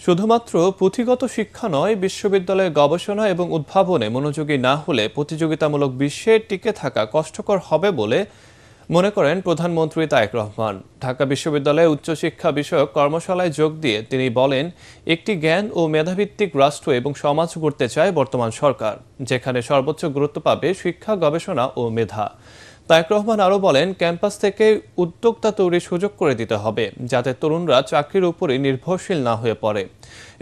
শুধুমাত্র পুঁথিগত শিক্ষা নয়, বিশ্ববিদ্যালয়ে গবেষণা এবং উদ্ভাবনে মনোযোগী না হলে প্রতিযোগিতামূলক বিশ্বে টিকে থাকা কষ্টকর হবে বলে মনে করেন প্রধানমন্ত্রী তারেক রহমান। ঢাকা বিশ্ববিদ্যালয়ে উচ্চশিক্ষা বিষয়ক কর্মশালায় যোগ দিয়ে তিনি বলেন, একটি জ্ঞান ও মেধাভিত্তিক রাষ্ট্র এবং সমাজ গড়তে চায় বর্তমান সরকার, যেখানে সর্বোচ্চ গুরুত্ব পাবে শিক্ষা, গবেষণা ও মেধা। তারেক রহমান আরও বলেন, ক্যাম্পাস থেকে উদ্যোক্তা তৈরির সুযোগ করে দিতে হবে, যাতে তরুণরা চাকরির উপরে নির্ভরশীল না হয়ে পড়ে।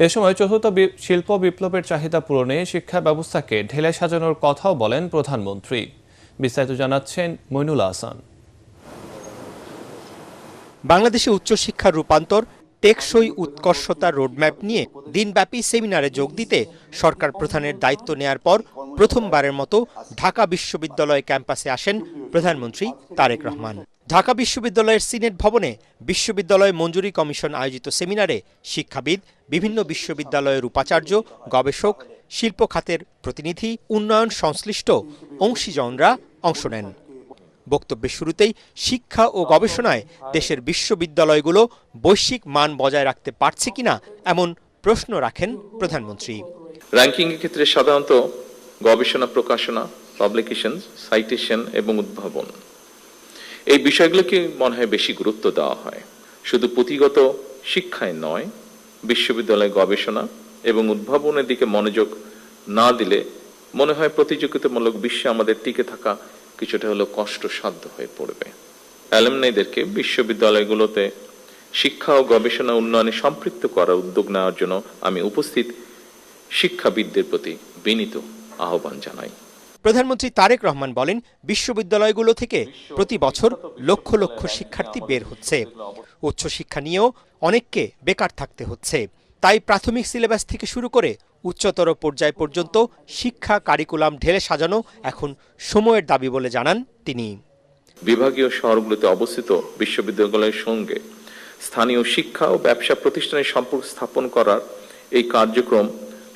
এ সময় চতুর্থ শিল্প বিপ্লবের চাহিদা পূরণে শিক্ষা ব্যবস্থাকে ঢেলে সাজানোর কথাও বলেন প্রধানমন্ত্রী। বিস্তারিত জানাচ্ছেন মইনুল আহসান। বাংলাদেশে উচ্চশিক্ষার রূপান্তর, টেকসই উৎকর্ষতা রোডম্যাপ নিয়ে দিনব্যাপী সেমিনারে যোগ দিতে সরকার প্রধানের দায়িত্ব নেয়ার পর প্রথমবারের মতো ঢাকা বিশ্ববিদ্যালয় ক্যাম্পাসে আসেন প্রধানমন্ত্রী তারেক রহমান। ঢাকা বিশ্ববিদ্যালয়ের সিনেট ভবনে বিশ্ববিদ্যালয় মঞ্জুরি কমিশন আয়োজিত সেমিনারে শিক্ষাবিদ, বিভিন্ন বিশ্ববিদ্যালয়ের উপাচার্য, গবেষক, শিল্প খাতের প্রতিনিধি, উন্নয়ন সংশ্লিষ্ট অংশীজনরা অংশ নেন। বক্তব্যের শুরুতেই শিক্ষা ও গবেষণায় দেশের বিশ্ববিদ্যালয়গুলো বৈশ্বিক মান বজায় রাখতে পারছে কিনা এমন প্রশ্ন রাখেন প্রধানমন্ত্রী। র্যাঙ্কিং এর ক্ষেত্রে সাধারণত গবেষণা, প্রকাশনা, পাবলিকেশন, সাইটেশন এবং উদ্ভাবন, এই বিষয়গুলোকে মনে হয় বেশি গুরুত্ব দেওয়া হয়। শুধু পুঁথিগত শিক্ষায় নয়, বিশ্ববিদ্যালয় গবেষণা এবং উদ্ভাবনের দিকে মনোযোগ না দিলে মনে হয় প্রতিযোগিতামূলক বিশ্বে আমাদের টিকে থাকা কিছুটা হলো কষ্টসাধ্য হয়ে পড়বে। অ্যালুমনাইদেরকে বিশ্ববিদ্যালয়গুলোতে শিক্ষা ও গবেষণা উন্নয়নে সম্পৃক্ত করার উদ্যোগ নেওয়ার জন্য আমি উপস্থিত শিক্ষাবিদদের প্রতি বিনীত আহ্বান জানাই। প্রধানমন্ত্রী তারেক রহমান বলেন, বিশ্ববিদ্যালয়গুলো থেকে প্রতি বছর লক্ষ লক্ষ শিক্ষার্থী বের হচ্ছে। উচ্চশিক্ষা নিয়েও অনেককে বেকার থাকতে হচ্ছে। তাই প্রাথমিক সিলেবাস থেকে শুরু করে উচ্চতর পর্যায় পর্যন্ত শিক্ষা কারিকুলাম ঢেলে সাজানো এখন সময়ের দাবি বলে জানান তিনি। বিভাগীয় শহরগুলোতে অবস্থিত বিশ্ববিদ্যালয়ের সঙ্গে স্থানীয় শিক্ষা ও ব্যবসা প্রতিষ্ঠানের সম্পর্ক স্থাপন করার এই কার্যক্রম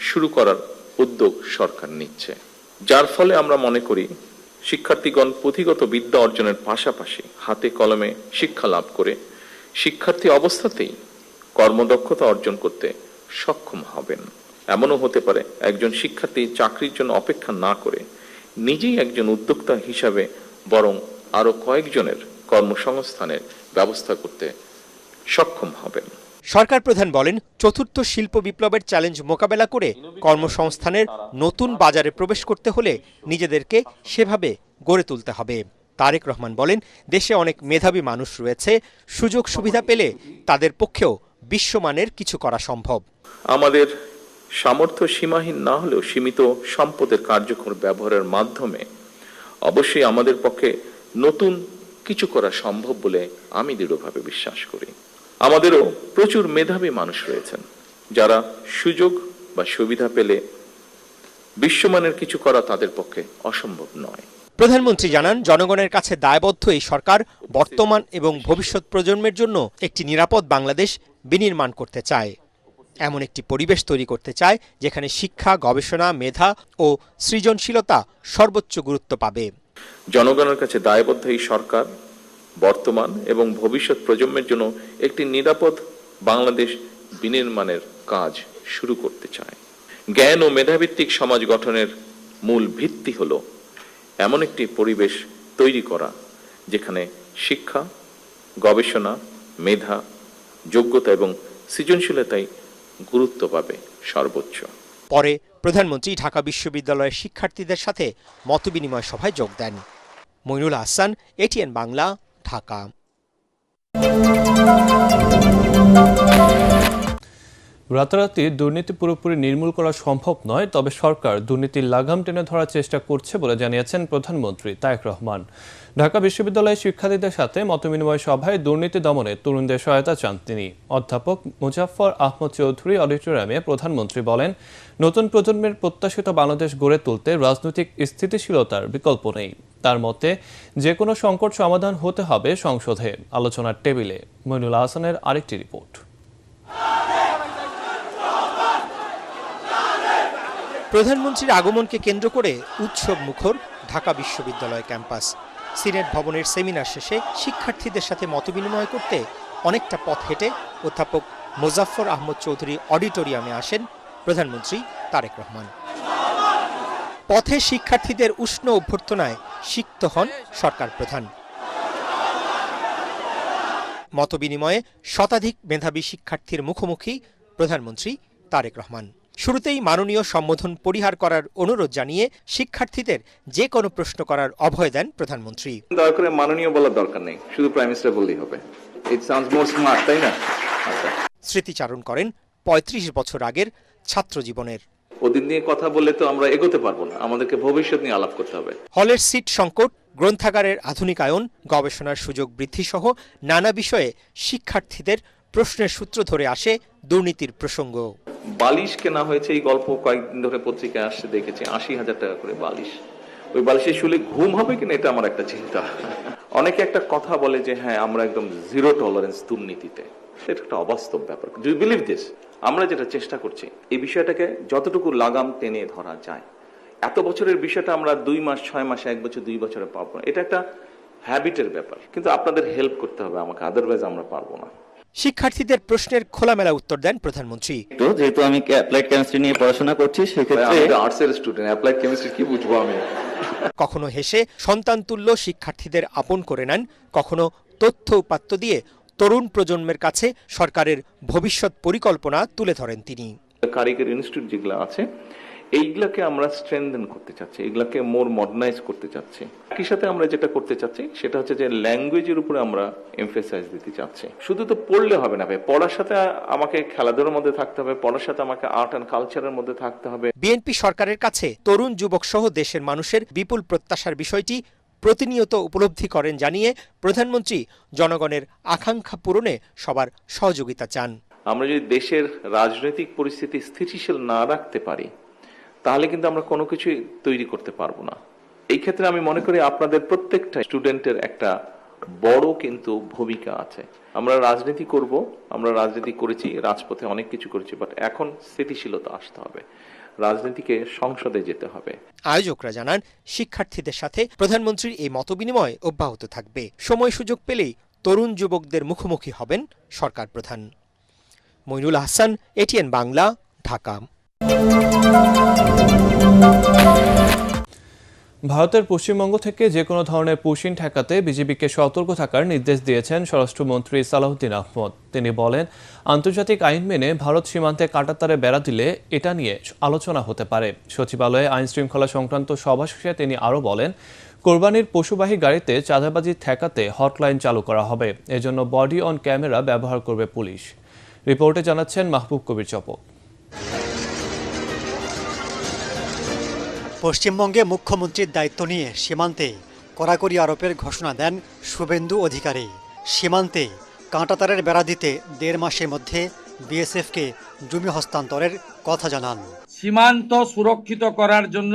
শুরু করার উদ্যোগ সরকার নিচ্ছে, যার ফলে আমরা মনে করি শিক্ষার্থীগণ পুঁথিগত বিদ্যা অর্জনের পাশাপাশি হাতে কলমে শিক্ষা লাভ করে শিক্ষার্থী অবস্থাতেই কর্মদক্ষতা অর্জন করতে সক্ষম হবেন। এমনও হতে পারে একজন শিক্ষার্থী চাকরির জন্য অপেক্ষা না করে নিজেই একজন উদ্যোক্তা হিসাবে বরং আরো কয়েকজনের কর্মসংস্থানের ব্যবস্থা করতে সক্ষম হবেন। সরকার প্রধান বলেন, চতুর্থ শিল্প বিপ্লবের চ্যালেঞ্জ মোকাবেলা করে কর্মসংস্থানের নতুন বাজারে প্রবেশ করতে হলে নিজেদেরকে সেভাবে গড়ে তুলতে হবে। তারেক রহমান বলেন, দেশে অনেক মেধাবী মানুষ রয়েছে, সুযোগ সুবিধা পেলে তাদের পক্ষেও বিশ্বমানের কিছু করা সম্ভব। আমাদের সামর্থ্য সীমাহীন না হলেও সীমিত সম্পদের কার্যকর ব্যবহারের মাধ্যমে অবশ্যই আমাদের পক্ষে নতুন কিছু করা সম্ভব বলে আমি দৃঢ়ভাবে বিশ্বাস করি। আমাদেরও প্রচুর মেধাবী মানুষ রয়েছেন, যারা সুযোগ বা সুবিধা পেলে বিশ্বমানের কিছু করা তাদের পক্ষে অসম্ভব নয়। প্রধানমন্ত্রী জানান, জনগণের কাছে দায়বদ্ধ এই সরকার বর্তমান এবং ভবিষ্যৎ প্রজন্মের জন্য একটি নিরাপদ বাংলাদেশ বিনির্মাণ করতে চায়। এমন একটি পরিবেশ তৈরি করতে চায় যেখানে শিক্ষা, গবেষণা, মেধা ও সৃজনশীলতা সর্বোচ্চ গুরুত্ব পাবে। জনগণের কাছে দায়বদ্ধ এই সরকার বর্তমান এবং ভবিষ্যৎ প্রজন্মের জন্য একটি নিরাপদ বাংলাদেশ বিনির্মাণের কাজ শুরু করতে চায়। জ্ঞান ও মেধাভিত্তিক সমাজ গঠনের মূল ভিত্তি হলো এমন একটি পরিবেশ তৈরি করা যেখানে শিক্ষা, গবেষণা, মেধা, যোগ্যতা এবং সৃজনশীলতাই গুরুত্ব পাবে সর্বোচ্চ। পরে প্রধানমন্ত্রী ঢাকা বিশ্ববিদ্যালয়ের শিক্ষার্থীদের সাথে মতবিনিময় সভায় যোগ দেন। মইনুল আহসান, এটিএন বাংলা, ঢাকা। রাতারাতি দুর্নীতি পুরোপুরি নির্মূল করা সম্ভব নয়, তবে সরকার দুর্নীতির লাগাম টেনে ধরার চেষ্টা করছে বলে জানিয়েছেন প্রধানমন্ত্রী তারেক রহমান। ঢাকা বিশ্ববিদ্যালয়ের শিক্ষার্থীদের সাথে মতবিনিময় সভায় দুর্নীতি দমনে তরুণদের সহায়তা চান তিনি। অধ্যাপক মুজাফফর আহমদ চৌধুরী অডিটোরিয়ামে প্রধানমন্ত্রী বলেন, নতুন প্রজন্মের প্রত্যাশিত বাংলাদেশ গড়ে তুলতে রাজনৈতিক স্থিতিশীলতার বিকল্প নেই। তার মতে যে কোনো সংকট সমাধান হতে হবে সংসদে, আলোচনার টেবিলে। মইনুল আহসানের আরেকটি রিপোর্ট। প্রধানমন্ত্রীর আগমনকে কেন্দ্র করে উৎসব মুখর ঢাকা বিশ্ববিদ্যালয় ক্যাম্পাস। সিনেট ভবনের সেমিনার শেষে শিক্ষার্থীদের সাথে মতবিনিময় করতে অনেকটা পথ হেঁটে অধ্যাপক মোজাফফর আহমদ চৌধুরী অডিটোরিয়ামে আসেন প্রধানমন্ত্রী তারেক রহমান। পথে শিক্ষার্থীদের উষ্ণ অভ্যর্থনায় সিক্ত হন সরকার প্রধান। মতবিনিময়ে শতাধিক মেধাবী শিক্ষার্থীর মুখোমুখি প্রধানমন্ত্রী তারেক রহমান। শুরুতেই মাননীয় সম্বোধন পরিহার করার অনুরোধ জানিয়ে শিক্ষার্থীদের যে কোনো প্রশ্ন করার অভয় দেন প্রধানমন্ত্রী। দয়া করে মাননীয় বলার দরকার নেই, শুধু প্রাইম মিনিস্টার বললেই হবে। ইট সাউন্ডস মোর স্মার্ট, তাই না? স্মৃতিচারণ করেন ৩৫ বছর আগের ছাত্র জীবনের। ওদিন নিয়ে কথা বললে তো আমরা এগোতে পারবো না, আমাদেরকে ভবিষ্যৎ নিয়ে আলাপ করতে হবে। হলের সিট সংকট, গ্রন্থাগারের আধুনিকায়ন, গবেষণার সুযোগ বৃদ্ধি সহ নানা বিষয়ে শিক্ষার্থীদের প্রশ্নের সূত্র ধরে আসে দুর্নীতির প্রসঙ্গ। বালিশ কেনা হয়েছে, এই গল্প কয়েকদিন ধরে পত্রিকায় আসছে, দেখেছি ৮০,০০০ টাকা করে বালিশ। ওই বালিশে শুলে ঘুম হবে কিনা এটা আমার একটা চিন্তা। অনেকে একটা কথা বলে যে হ্যাঁ আমরা একদম জিরো টলারেন্স দুর্নীতিতে। এটা একটা অবাস্তব ব্যাপার। Do you believe this? আমরা যেটা চেষ্টা করছি এই বিষয়টাকে যতটুকু লাগাম টেনে ধরা যায়। এত বছরের বিষয়টা আমরা ২ মাস, ৬ মাসে, ১ বছর, ২ বছরে পাবো না। এটা একটা হ্যাবিটের ব্যাপার, কিন্তু আপনাদের হেল্প করতে হবে আমাকে, আদারওয়াইজ আমরা পারবো না। শিক্ষার্থীদের প্রশ্নের খোলামেলা উত্তর দেন প্রধানমন্ত্রী। যেহেতু আমি অ্যাপ্লাইড কেমিস্ট্রি নিয়ে পড়াশোনা করছি, সেক্ষেত্রে আর্টসের স্টুডেন্ট, অ্যাপ্লাইড কেমিস্ট্রি কি বুঝবো আমি। কখনো হেসে সন্তানতুল্য শিক্ষার্থীদের আপন করে নেন, কখনো তথ্য উপাত্ত দিয়ে তরুণ প্রজন্মের কাছে সরকারের ভবিষ্যৎ পরিকল্পনা তুলে ধরেন তিনি। কারিগরি ইনস্টিটিউট যেগুলো আছে এইগুলাকে আমরা স্ট্রেনথেন করতে চাচ্ছি, এগুলাকে মোর মডার্নাইজ করতে চাচ্ছি। একই সাথে আমরা যেটা করতে চাচ্ছি সেটা হচ্ছে যে ল্যাঙ্গুয়েজের উপরে আমরা এমফেসাইজ দিতে চাচ্ছি। শুধু তো পড়লে হবে না ভাই, পড়ার সাথে আমাকে খেলাধুলার মধ্যে থাকতে হবে, পড়ার সাথে আমাকে আর্ট অ্যান্ড কালচারের মধ্যে থাকতে হবে। বিএনপি সরকারের কাছে তরুণ যুবক সহ দেশের মানুষের বিপুল প্রত্যাশার বিষয়টি প্রতিনিয়ত উপলব্ধি করেন জানিয়ে প্রধানমন্ত্রী জনগণের আকাঙ্ক্ষা পূরণে সবার সহযোগিতা চান। আমরা যদি দেশের রাজনৈতিক পরিস্থিতি স্থিতিশীল না রাখতে পারি তাহলে কিন্তু আমরা কোনো কিছুই তৈরি করতে পারবো না। এই ক্ষেত্রে আমি মনে করি আপনাদের প্রত্যেকটা স্টুডেন্টের একটা বড় কিন্তু ভূমিকা আছে। আমরা রাজনীতি করব, আমরা রাজনীতি করেছি, রাজপথে অনেক কিছু করেছি, বাট এখন স্থিতিশীলতা আসতে হবে, রাজনীতিকে সংসদে যেতে হবে। আয়োজকরা জানান শিক্ষার্থীদের সাথে প্রধানমন্ত্রীর এই মতবিনিময় অব্যাহত থাকবে। সময় সুযোগ পেলেই তরুণ যুবকদের মুখোমুখি হবেন সরকার প্রধান। মইনুল হাসান, এটিএন বাংলা, ঢাকা। ভারতের পশ্চিমবঙ্গ থেকে যে কোনো ধরনের পুশিন ঠেকাতে বিজেপিকে সতর্ক থাকার নির্দেশ দিয়েছেন স্বরাষ্ট্রমন্ত্রী সালাউদ্দিন আহমদ। তিনি বলেন, আন্তর্জাতিক আইন মেনে ভারত সীমান্তে কাঁটাতারে বেড়া দিলে এটা নিয়ে আলোচনা হতে পারে। সচিবালয়ে আইন শৃঙ্খলা সংক্রান্ত সভা শেষে তিনি আরও বলেন, কোরবানির পশুবাহী গাড়িতে চাঁদাবাজি ঠেকাতে হটলাইন চালু করা হবে, এজন্য বডি অন ক্যামেরা ব্যবহার করবে পুলিশ। রিপোর্টে জানাচ্ছেন মাহবুব কবির চপক। পশ্চিমবঙ্গে মুখ্যমন্ত্রীর দায়িত্ব নিয়ে সীমান্তে কড়াকড়ি আরোপের ঘোষণা দেন শুভেন্দু অধিকারী। সীমান্তে কাঁটাতারের বেড়া দিতে ১.৫ মাসের মধ্যে বিএসএফকে জমি হস্তান্তরের কথা জানান। সীমান্ত সুরক্ষিত করার জন্য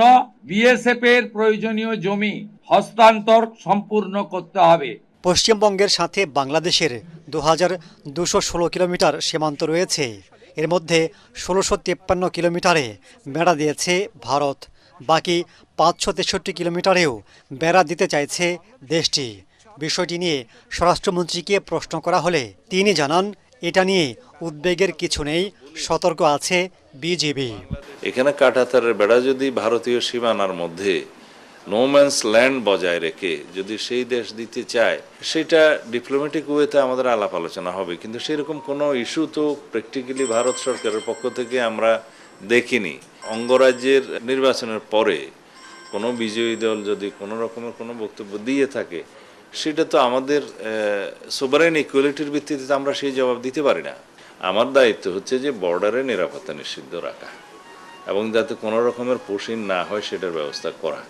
বিএসএফ এর প্রয়োজনীয় জমি হস্তান্তর সম্পূর্ণ করতে হবে। পশ্চিমবঙ্গের সাথে বাংলাদেশের ২,২১৬ কিলোমিটার সীমান্ত রয়েছে। এর মধ্যে ১৬৫৩ কিলোমিটারে বেড়া দিয়েছে ভারত, বাকি ৫৬৩ কিলোমিটারেও বেড়া দিতে চাইছে দেশটি। বিষয়টি নিয়ে স্বরাষ্ট্রমন্ত্রীকে প্রশ্ন করা হলে তিনি জানান, এটা নিয়ে উদ্বেগের কিছু নেই, সতর্ক আছে বিজিবি। এখানে কাঁটাতারের বেড়া যদি ভারতীয় সীমানার মধ্যে নোম্যান্স ল্যান্ড বজায় রেখে যদি সেই দেশ দিতে চায়, সেটা ডিপ্লোম্যাটিক ওয়েতে আমাদের আলাপ আলোচনা হবে, কিন্তু সেরকম কোনো ইস্যু তো প্র্যাকটিক্যালি ভারত সরকারের পক্ষ থেকে আমরা দেখিনি। অঙ্গরাজ্যের নির্বাচনের পরে কোনো বিজয়ী দল যদি কোনো রকমের কোনো বক্তব্য দিয়ে থাকে, সেটা তো আমাদের সোভারেন ইকুয়ালিটির ভিত্তিতে আমরা সেই জবাব দিতে পারি না। আমার দায়িত্ব হচ্ছে যে বর্ডারে নিরাপত্তা নিশ্চিত রাখা এবং যাতে কোনো রকমের পুশিন না হয় সেটার ব্যবস্থা করা,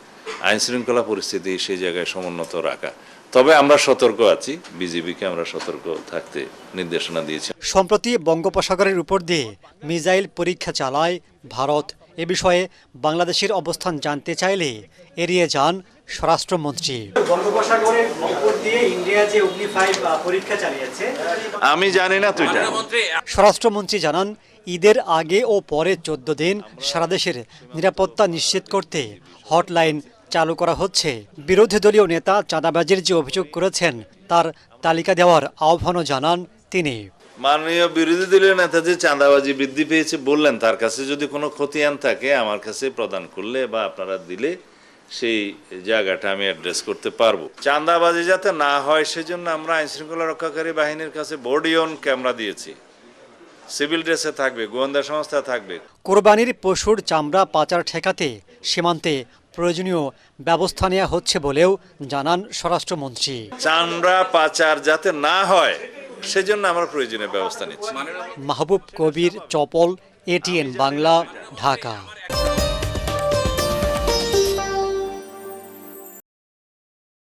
আইন শৃঙ্খলা পরিস্থিতি সেই জায়গায় সমুন্নত রাখা। তবে আমরা সতর্ক আছি, বিজিবিকে আমরা সতর্ক থাকতে নির্দেশনা দিয়েছি। সম্প্রতি বঙ্গোপসাগরের উপর দিয়ে মিসাইল পরীক্ষা চালায় ভারত। এ বিষয়ে বাংলাদেশের অবস্থান জানতে চাইলে এড়িয়ে যান স্বরাষ্ট্রমন্ত্রী। বঙ্গোপসাগরের উপর দিয়ে ইন্ডিয়া যে অগ্নি-5 পরীক্ষা চালিয়েছে, আমি জানি না তুই। স্বরাষ্ট্রমন্ত্রী জানান, ঈদের আগে ও পরে ১৪ দিন সারা দেশের নিরাপত্তা নিশ্চিত করতে হটলাইন চালু করা হচ্ছে। বিরোধী দলীয় নেতা চাঁদাবাজির যে অভিযোগ করেছেন তার তালিকা দেওয়ার আহ্বানও জানান তিনি। মাননীয় বিরোধী দলীয় নেতা যে চাঁদাবাজি বৃদ্ধি পেয়েছে বললেন, তার কাছে যদি কোনো খতিয়ান থাকে আমার কাছে প্রদান করলে বা আপনারা দিলে সেই জায়গাটা আমি অ্যাড্রেস করতে পারবো। চাঁদাবাজি যাতে না হয় সেজন্য আমরা আইনশৃঙ্খলা রক্ষাকারী বাহিনীর কাছে বডি অন ক্যামেরা দিয়েছি, সিভিল ড্রেসে থাকবে, গোয়েন্দা সংস্থা থাকবে। কোরবানির পশুর চামড়া পাচার ঠেকাতে সীমান্তে প্রয়োজনীয় ব্যবস্থা নেওয়া হচ্ছে বলেও জানান স্বরাষ্ট্রমন্ত্রী। চামড়া পাচার যাতে না হয় সেজন্য আমরা প্রয়োজনীয় ব্যবস্থা নিচ্ছি। মাহবুব কবির, চপল, ATN বাংলা, ঢাকা।